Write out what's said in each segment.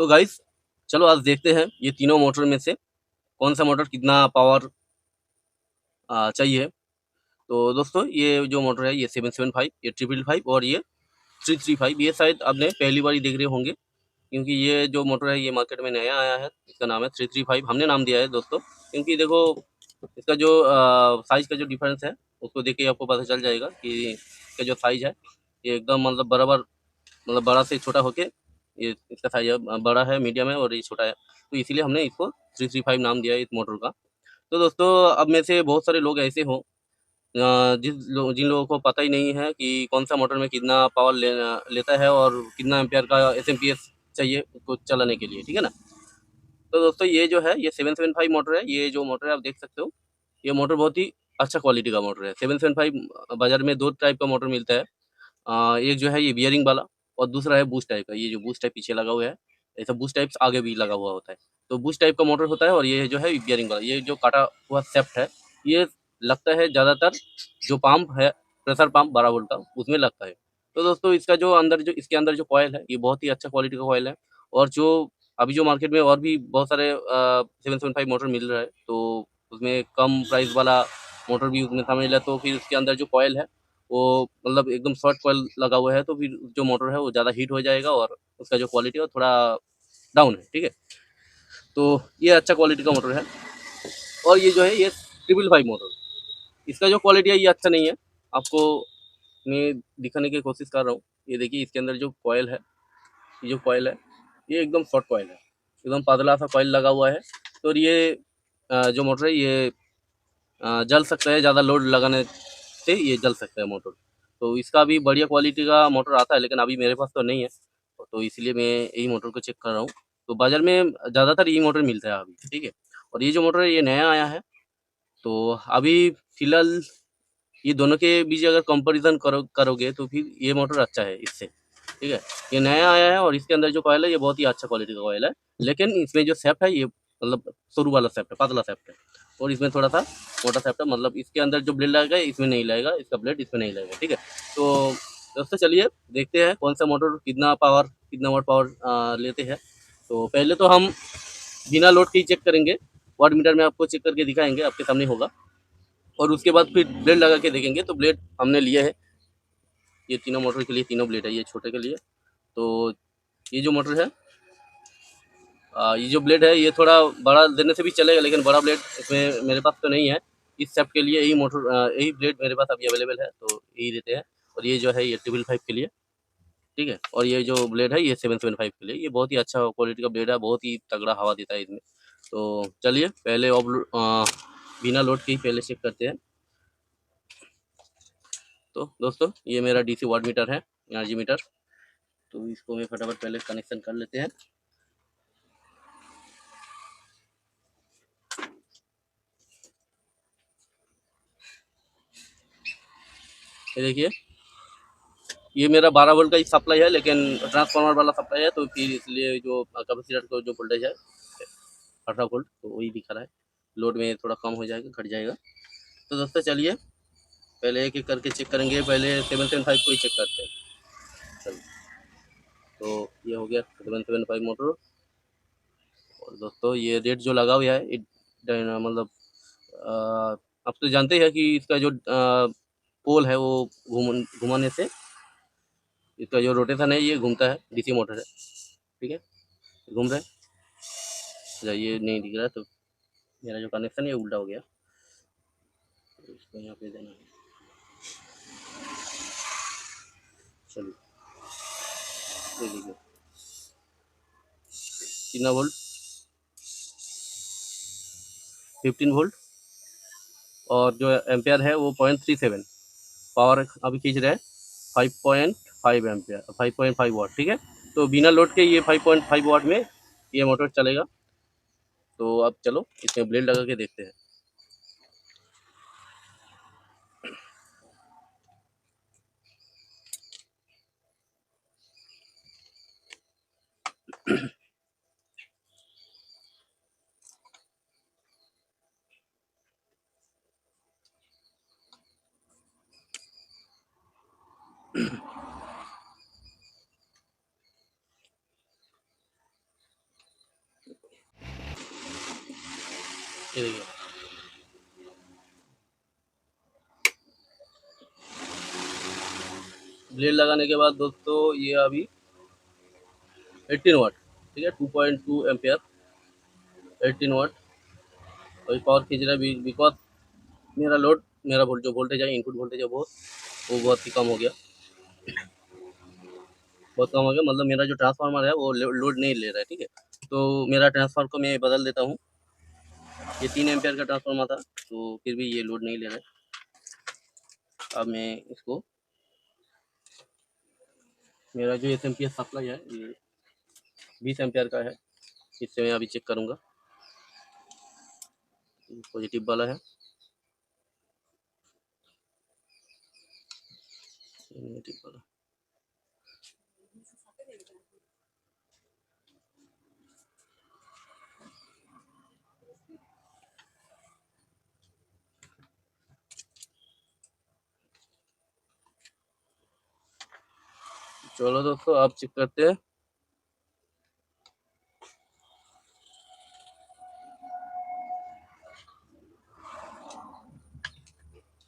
तो गाइस चलो आज देखते हैं ये तीनों मोटर में से कौन सा मोटर कितना पावर चाहिए। तो दोस्तों ये जो मोटर है ये 775, ये 555 और ये 335, ये शायद आपने पहली बार ही देख रहे होंगे, क्योंकि ये जो मोटर है ये मार्केट में नया आया है। इसका नाम है 335, हमने नाम दिया है दोस्तों, क्योंकि देखो इसका जो साइज़ का जो डिफरेंस है उसको देख के आपको पता चल जाएगा कि इसका जो साइज़ है ये एकदम मतलब बराबर, मतलब बड़ा से छोटा होके ये इसका साइज बड़ा है, मीडियम है और ये छोटा है, तो इसीलिए हमने इसको 335 नाम दिया है इस मोटर का। तो दोस्तों अब में से बहुत सारे लोग ऐसे हों जिन लोगों को पता ही नहीं है कि कौन सा मोटर में कितना पावर लेता है और कितना एम्पियर का एसएमपीएस चाहिए उसको चलाने के लिए, ठीक है ना। तो दोस्तों ये जो है ये 775 मोटर है, ये जो मोटर है आप देख सकते हो, ये मोटर बहुत ही अच्छा क्वालिटी का मोटर है। 775 बाजार में दो टाइप का मोटर मिलता है। एक जो है ये बियरिंग वाला और दूसरा है बूस्ट टाइप का। ये जो बूस्ट टाइप पीछे लगा हुआ है, ऐसा बूस्ट टाइप आगे भी लगा हुआ होता है। तो बूस्ट टाइप का मोटर होता है और ये जो है बियरिंग वाला, ये जो काटा हुआ शेफ्ट है ये लगता है ज़्यादातर जो पंप है, प्रेशर पंप 12 वोल्ट का, उसमें लगता है। तो दोस्तों इसका जो अंदर जो इसके अंदर जो कॉइल है ये बहुत ही अच्छा क्वालिटी का कॉइल है। और जो अभी जो मार्केट में और भी बहुत सारे 775 मोटर मिल रहा है, तो उसमें कम प्राइस वाला मोटर भी उसमें शामिल है। तो फिर उसके अंदर जो कॉइल है वो मतलब एकदम शॉर्ट कॉइल लगा हुआ है, तो फिर जो मोटर है वो ज़्यादा हीट हो जाएगा और उसका जो क्वालिटी है वो थोड़ा डाउन है, ठीक है। तो ये अच्छा क्वालिटी का मोटर है। और ये जो है ये 555 मोटर, इसका जो क्वालिटी है ये अच्छा नहीं है। आपको मैं दिखाने की कोशिश कर रहा हूँ। ये देखिए इसके अंदर जो कॉइल है, ये जो कॉइल है ये एकदम शॉर्ट कॉइल है, एकदम पतला सा कॉइल लगा हुआ है। तो ये जो मोटर है ये जल सकता है, ज़्यादा लोड लगाने से ये जल सकता है मोटर। तो इसका भी बढ़िया क्वालिटी का मोटर आता है, लेकिन अभी मेरे पास तो नहीं है, तो इसलिए मैं यही मोटर को चेक कर रहा हूँ। तो बाज़ार में ज़्यादातर यही मोटर मिलता है अभी, ठीक है। और ये जो मोटर है ये नया आया है, तो अभी फ़िलहाल ये दोनों के बीच अगर कंपैरिज़न करोगे तो फिर ये मोटर अच्छा है इससे, ठीक है। ये नया आया है और इसके अंदर जो कॉइल है ये बहुत ही अच्छा क्वालिटी का कॉइल है, लेकिन इसमें जो शेफ्ट है ये मतलब शुरू वाला शेफ्ट है, पतला शेफ्ट है। और इसमें थोड़ा सा मोटा शेफ्ट है, मतलब इसके अंदर जो ब्लेड लगेगा इसमें नहीं लगेगा, इसका ब्लेड इसमें नहीं लगेगा, ठीक है। तो दोस्तों चलिए देखते हैं कौन सा मोटर कितना पावर, कितना वाट पावर लेते हैं। तो पहले तो हम बिना लोड के ही चेक करेंगे, वाट मीटर में आपको चेक करके दिखाएंगे, आपके सामने होगा। और उसके बाद फिर ब्लेड लगा के देखेंगे। तो ब्लेड हमने लिए है, ये तीनों मोटर के लिए तीनों ब्लेड है, ये छोटे के लिए। तो ये जो मोटर है ये जो ब्लेड है ये थोड़ा बड़ा देने से भी चलेगा, लेकिन बड़ा ब्लेड इसमें मेरे पास तो नहीं है। इस शेफ्ट के लिए यही मोटर यही ब्लेड मेरे पास अभी अवेलेबल है, तो यही देते हैं। और ये जो है ये 555 के लिए, ठीक है। और ये जो ब्लेड है ये 775 के लिए, ये बहुत ही अच्छा क्वालिटी का ब्लेड है, बहुत ही तगड़ा हवा देता है इसमें। तो चलिए पहले बिना लोड के ही पहले चेक करते हैं। तो दोस्तों ये मेरा डीसी वाट मीटर है, एनर्जी मीटर। तो इसको मैं फटाफट पहले कनेक्शन कर लेते हैं। ये देखिए ये मेरा 12 वोल्ट का ही सप्लाई है, लेकिन ट्रांसफार्मर वाला सप्लाई है, तो फिर इसलिए जो कैपेसिटर का जो वोल्टेज है 18 वोल्ट, तो वही दिखा रहा है। लोड में थोड़ा कम हो जाएगा, घट जाएगा। तो दोस्तों चलिए पहले एक एक करके चेक करेंगे, पहले 775 को ही चेक करते हैं। चलिए, तो ये हो गया 775 मोटर। और दोस्तों ये रेट जो लगा हुआ है मतलब आप तो जानते हैं कि इसका जो पोल है वो घुमाने से इसका जो रोटेशन है ये घूमता है, डीसी मोटर है, ठीक है, घूम रहा है। अच्छा ये नहीं दिख रहा, तो मेरा जो कनेक्शन है उल्टा हो गया, तो इसको यहाँ पे देना है। चलिए ये लीजिए कितना वोल्ट, 15 वोल्ट। और जो एम्पेयर है वो 0.37 पावर अभी खींच रहा है, 5.5 एम्पेयर, 5.5 वाट, ठीक है। तो बिना लोड के ये 5.5 वाट में ये मोटर चलेगा। तो अब चलो इसमें ब्लेड लगा के देखते हैं। ये देखिए, ब्लेड लगाने के बाद दोस्तों ये अभी 18 वाट, ठीक है, 2.2 एम्पियर, 18 वाट अभी पावर खींच रहा है, बिकॉज मेरा लोड, मेरा जो वोल्टेज है, इनपुट वोल्टेज है वो बहुत ही कम हो गया, बहुत कम हो गया, मतलब मेरा जो ट्रांसफार्मर है वो लोड नहीं ले रहा है, ठीक है। तो मेरा ट्रांसफार्मर को मैं बदल देता हूँ, ये 3 एम्पियर का ट्रांसफार्मर था, तो फिर भी ये लोड नहीं ले रहा है। अब मैं इसको, मेरा जो S M P S supply है ये 20 एम्पियर का है, इससे मैं अभी चेक करूँगा, पॉजिटिव वाला है, नेगेटिव वाला। चलो दोस्तों आप चेक करते हैं,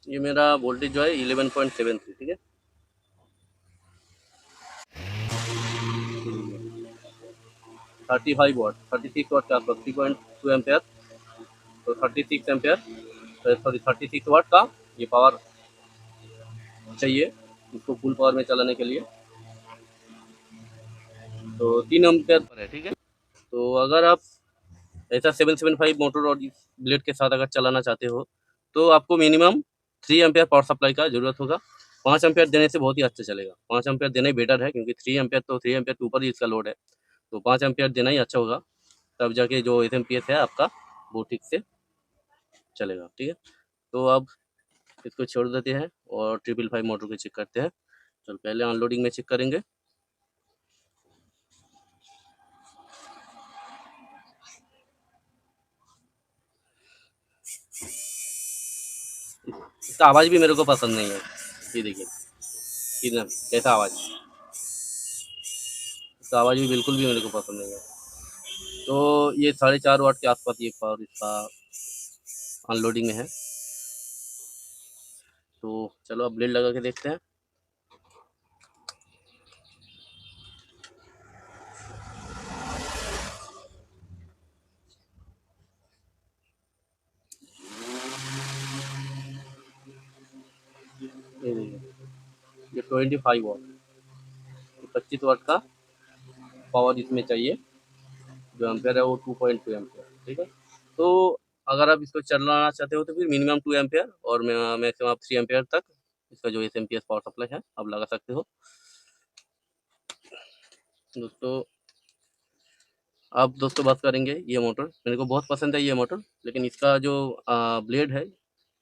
ये मेरा वोल्टेज जो है 11.73, ठीक है, 35 वाट, 36 वाट के आसपास, 3.2 एम्पियर, तो 36 एम्पियर, सॉरी 36 वाट का ये पावर चाहिए इसको फुल पावर में चलाने के लिए, तो 3 एम्पियर पर है, ठीक है। तो अगर आप ऐसा 775 मोटर और इस ब्लेड के साथ अगर चलाना चाहते हो तो आपको मिनिमम 3 एम्पियर पावर सप्लाई का ज़रूरत होगा। 5 एम्पियर देने से बहुत ही अच्छा चलेगा, 5 एम्पियर देना ही बेटर है, क्योंकि 3 एम्पियर तो 3 एम्पियर के ऊपर ही इसका लोड है, तो 5 एम्पियर देना ही अच्छा होगा, तब जाके जो एस एम पी एस है आपका वो ठीक से चलेगा, ठीक है। तो अब इसको छोड़ देते हैं और 555 मोटर को चेक करते हैं। चलो पहले अनलोडिंग में चेक करेंगे। इसका आवाज़ भी मेरे को पसंद नहीं है, ये देखिए कितना कैसा आवाज़, इसका आवाज़ भी बिल्कुल भी मेरे को पसंद नहीं है। तो ये 4.5 वाट के आसपास ये पावर इसका अनलोडिंग में है। तो चलो अब ब्लेड लगा के देखते हैं। ये देखिए, ये 25 वाट, 25 वाट का पावर इसमें चाहिए, जो एम्पेयर है वो 2.2 एम्पेयर, ठीक है। तो अगर आप इसको चलाना चाहते हो तो फिर मिनिमम 2 एम्पेयर और मैक्सिमम आप 3 एम्पेयर तक इसका जो S M P S power supply है आप लगा सकते हो। दोस्तों अब दोस्तों बात करेंगे ये मोटर, मेरे को बहुत पसंद है ये मोटर, लेकिन इसका जो ब्लेड है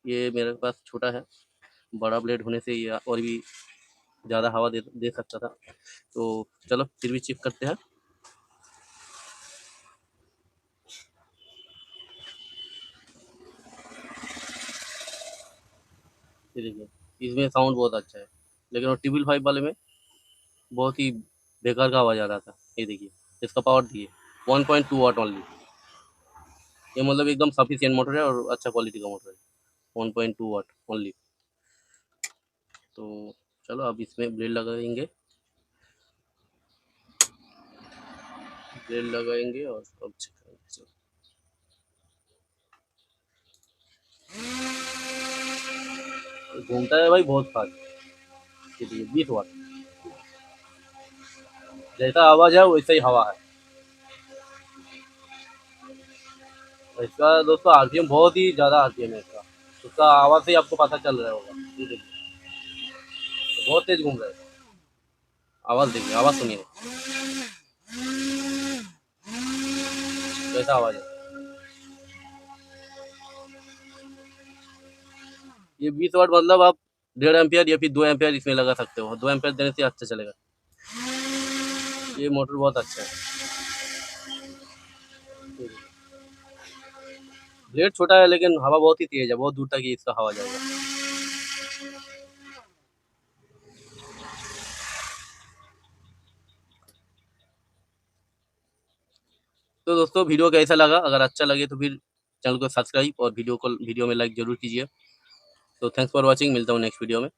ये मेरे पास छोटा है, बड़ा ब्लेड होने से ये और भी ज़्यादा हवा दे सकता था। तो चलो फिर भी चेक करते हैं। ये देखिए, इसमें साउंड बहुत अच्छा है, लेकिन वो टीबिल 5 वाले में बहुत ही बेकार का आवाज़ आ रहा था। ये देखिए, इसका पावर देखिए 1.2 वाट ओनली, ये मतलब एकदम सफिशिएंट मोटर है और अच्छा क्वालिटी का मोटर है, 1.2 वाट ओनली। तो चलो अब इसमें ब्लेड लगाएंगे, ब्लेड लगाएंगे और अब चेक करेंगे। चलो घूमता है भाई बहुत फास्ट, ये देखिए 20 वाट, जैसा आवाज़ है वैसा ही हवा है। और इसका दोस्तों आरपीएम बहुत ही ज़्यादा आरपीएम है इसका, उसका आवाज़ से ही आपको पता चल रहा होगा। ये देखिए बहुत तेज घूम रहा है, आवाज़ देखिए, आवाज़ सुनिए कैसा आवाज़ है। ये 20 वाट मतलब आप 1.5 एम्पियर या फिर 2 एम्पियर इसमें लगा सकते हो, 2 एम्पियर देने से अच्छा चलेगा, ये मोटर बहुत अच्छा है। ब्लेड छोटा है लेकिन हवा बहुत ही तेज है, बहुत दूर तक ही इसका हवा जाएगा। तो दोस्तों वीडियो कैसा लगा, अगर अच्छा लगे तो फिर चैनल को सब्सक्राइब और वीडियो में लाइक ज़रूर कीजिए। तो थैंक्स फॉर वॉचिंग, मिलता हूँ नेक्स्ट वीडियो में।